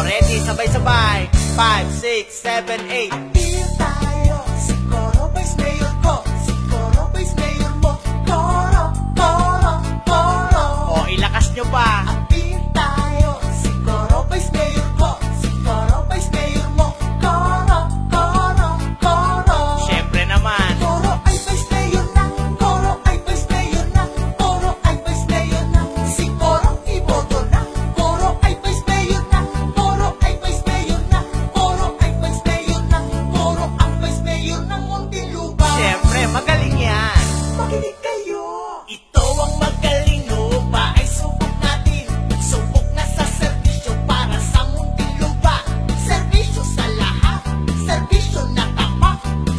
ready, sabay-sabay. 5, 6, 7, 8. Appeal tayo, si Koro Vice Mayor ko, si Koro Vice Mayor mo. Koro, Koro, Koro. O, ilakas nyo pa. Appeal tayo, si Koro Vice Mayor ko, si Koro Vice Mayor mo. Koro, Koro, Koro. Siyempre naman. Koro ay Vice Mayor na, Koro ay Vice Mayor na, Koro ay Vice Mayor na. Si Koro iboto na, Koro ay Vice Mayor na, Koro ay Vice Mayor na, Koro ay Vice Mayor na, Koro ang Vice Mayor ng Muntinlupa. Siyempre, magaling yan. Makinig kayo. Ito ang magaling lupa. Ay subok natin, subok na sa serbisyo para sa Muntinlupa. Serbisyo sa lahat, serbisyo na tapat,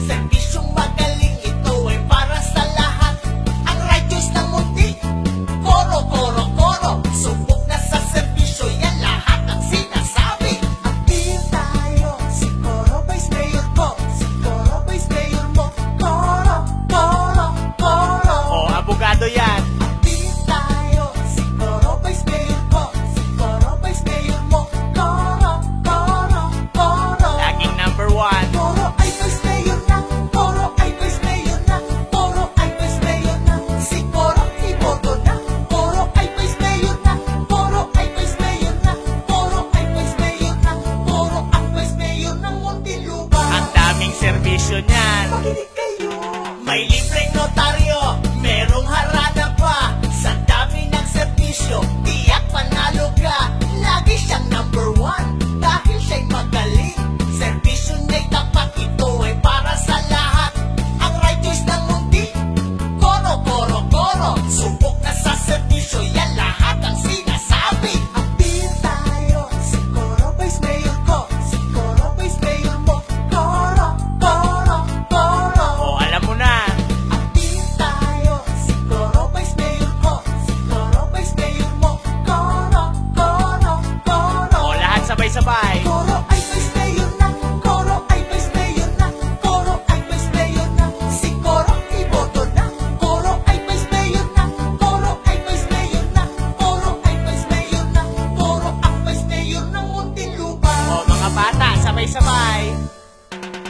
serbisyong magaling, ito ay para sa lahat. Ang right choice ng Munti, Koro, Koro, Koro. Subok na sa serbisyo, yan lahat ang sinasabi. Appeal tayo, si Koro Vice Mayor ko, si Koro Vice Mayor mo. Koro, Koro, Koro. O, abogado yan. Appeal tayo, si Koro Vice Mayor ko, si Koro Vice Mayor mo. Koro, Koro, Koro. Laging number 1. Koro ay Vice Mayor na, Koro ay Vice Mayor na, Koro ay Vice Mayor na. Si Koro iboto na, Koro ay Vice Mayor na, Koro ay Vice Mayor na, Koro ay Vice Mayor na, Koro ang Vice Mayor ng Muntinlupa. Ang daming serbisyo niyan. Makinig kayo. May libreng notaryo, merong harana pa. Sa dami ng serbisyo, tiyak panalo ka. Lagi siyang number 1 dahil siya'y magaling. Serbisyo niya'y tapat, ito ay para sa lahat. Ang right choice ng Munti, Koro, Koro, Koro. Subok na sa serbisyo, yan lahat ang sinasabi. Appeal tayo, si Koro Vice Mayor ko, si Koro Vice Mayor mo. Koro, Koro, Koro. O, alam mo na. Appeal tayo, si Koro Vice Mayor ko, si Koro Vice Mayor mo. Koro, Koro, Koro. O, lahat sabay-sabay. Koro ay Vice Mayor na, Koro ay Vice Mayor na, Koro ay Vice Mayor na. Si Koro iboto na, Koro ay Vice Mayor na, Koro ay Vice Mayor na, Koro ay Vice Mayor na, Koro ang Vice Mayor ng Muntinlupa. O, mga bata, sabay-sabay.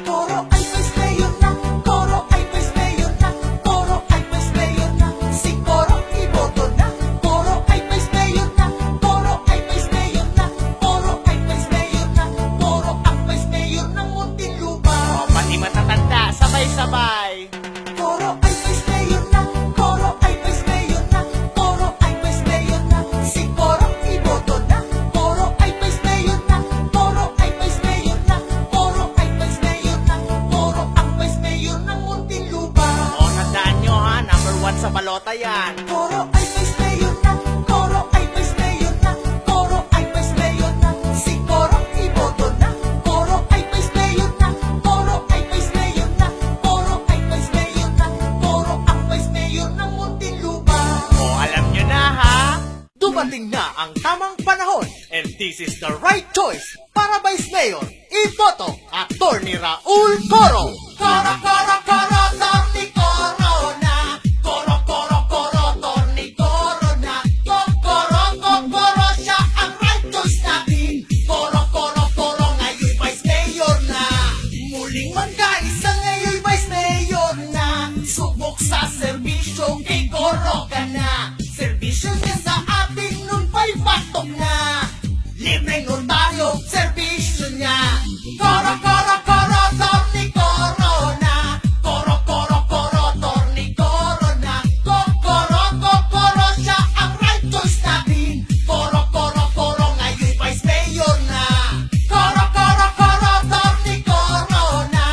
Koro ay Vice Mayor na, Koro ay Vice Mayor na, Koro ay Vice Mayor na. Si Koro iboto na, Koro ay Vice Mayor na, Koro ay Vice Mayor na, Koro ay Vice Mayor na, Koro ang Vice Mayor ng Muntinlupa. O, pati matatanda, sabay-sabay. Koro ay Vice Mayor na, Koro ay Vice Mayor na, Koro ay Vice Mayor na. Si Koro iboto na, Koro ay Vice Mayor na, Koro ay Vice Mayor na, Koro ay Vice Mayor na, Koro ang Vice Mayor ng Muntinlupa. O, tandaan nyo ha, number 1 sa balota yan. Koro ay Vice Mayor na, Koro ay Vice Mayor na, Koro ay Vice Mayor na. Si Koro iboto na, Koro ay Vice Mayor na, Koro ay Vice Mayor na, Koro ay Vice Mayor na, Koro ang Vice Mayor ng Muntinlupa. O, alam nyo na ha. Dumating na ang tamang panahon, and this is the right choice para Vice Mayor. Iboto Attorney Raul Coro. Coro, Coro, Coro, Torni Coro na. Coro, Coro, Coro, Torni Coro na. Coro, Coro, siya ang right choice natin. Coro, Coro, Coro, ngayon Vice Mayor na. Muling magkaisa ngayon Vice Mayor na. Subok sa serbisyo kay Coro ka na. Serbisyo niya sa atin nun pa'y patok na. Libreng notaryo, serbisyo niya. Koro, Koro, Koro, Torni Coro na. Koro, Koro, Koro, Torni Coro na. Koro, Koro, siya ang right choice natin. Koro, Koro, Koro, ngayon Vice Mayor na. Koro, Koro, Koro, Torni Coro na.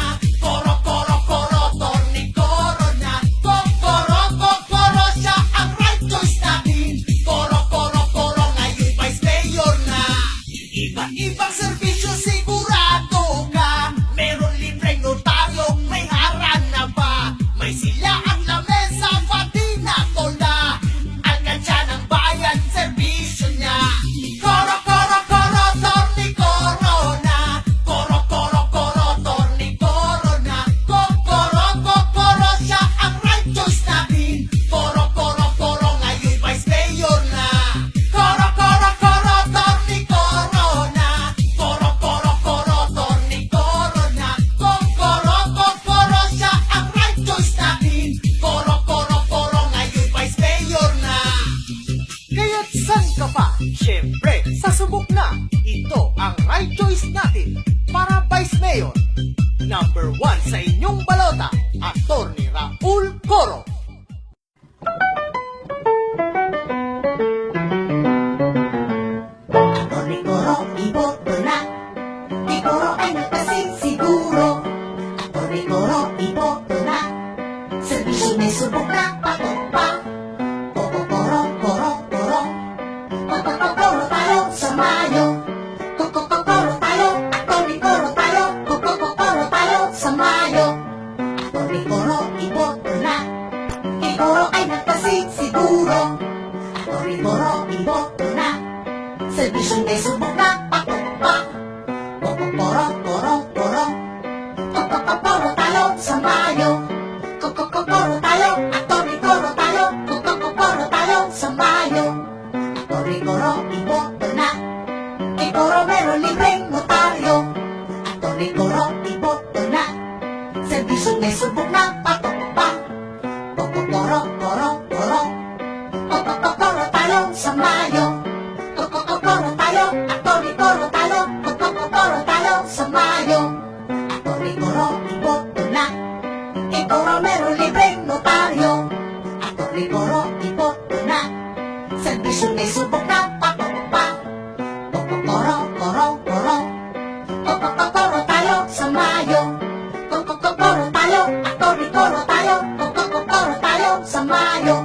Koro, Koro, Koro, Torni Coro na. Koro, siya ang right choice natin. Koro, Koro, Koro, ngayon Vice Mayor na. Iba-ibang serbisyo sigurado ka. Meron libreng notaryo, may harana pa. May sila ang lamesa, pati na tolda. Alkansya ng bayan, serbisyo niya. Koro, Koro, Koro, Torni Coro na. Koro, Koro, Koro, Torni Coro na. Koro, siya ang right choice natin. Koro, Koro, Koro, ngayon Vice Mayor na. Koro, Koro, Koro, Torni Coro na. Subok na, ito ang right choice natin para Vice Mayor. Number 1 sa inyong balota, Atty. Raul Coro. Atty. Coro, iboto na. Kay Coro ay nagkasiguro. Atty. Coro, iboto na. Serbisyo may subok na patok pa. Koko Coro, Coro, Coro. Koko tayo sa Mayo. Koko Coro tayo. Atty. Coro tayo. Koko Coro tayo sa Mayo. Atty. Coro, iboto na. Kay Coro ay nagkasiguro. Atty. Coro, iboto na. Serbisyo may subok na patok pa. Koko Coro, Coro, Coro. Koko Coro tayo sa Mayo. Koko Coro tayo. Atty. Coro tayo. Koko Coro tayo sa Mayo. Atty. Coro, iboto na. Kay Coro meron libreng notaryo. Atty. Coro, iboto na. Serbisyo may subok na patok pa. Koko Coro, Coro, Coro. Koko Coro tayo sa Mayo. Koko Coro tayo. Atty. Coro tayo. Koko Coro tayo sa Mayo. Atty. Coro, iboto na. Kay Coro meron libreng notaryo. Atty. Coro, iboto na. Serbisyo may subok na patok pa. Koko Coro, Coro, Coro. Koko Coro tayo sa Mayo. Koko Coro tayo. Atty. Coro tayo. Koko Coro tayo sa Mayo.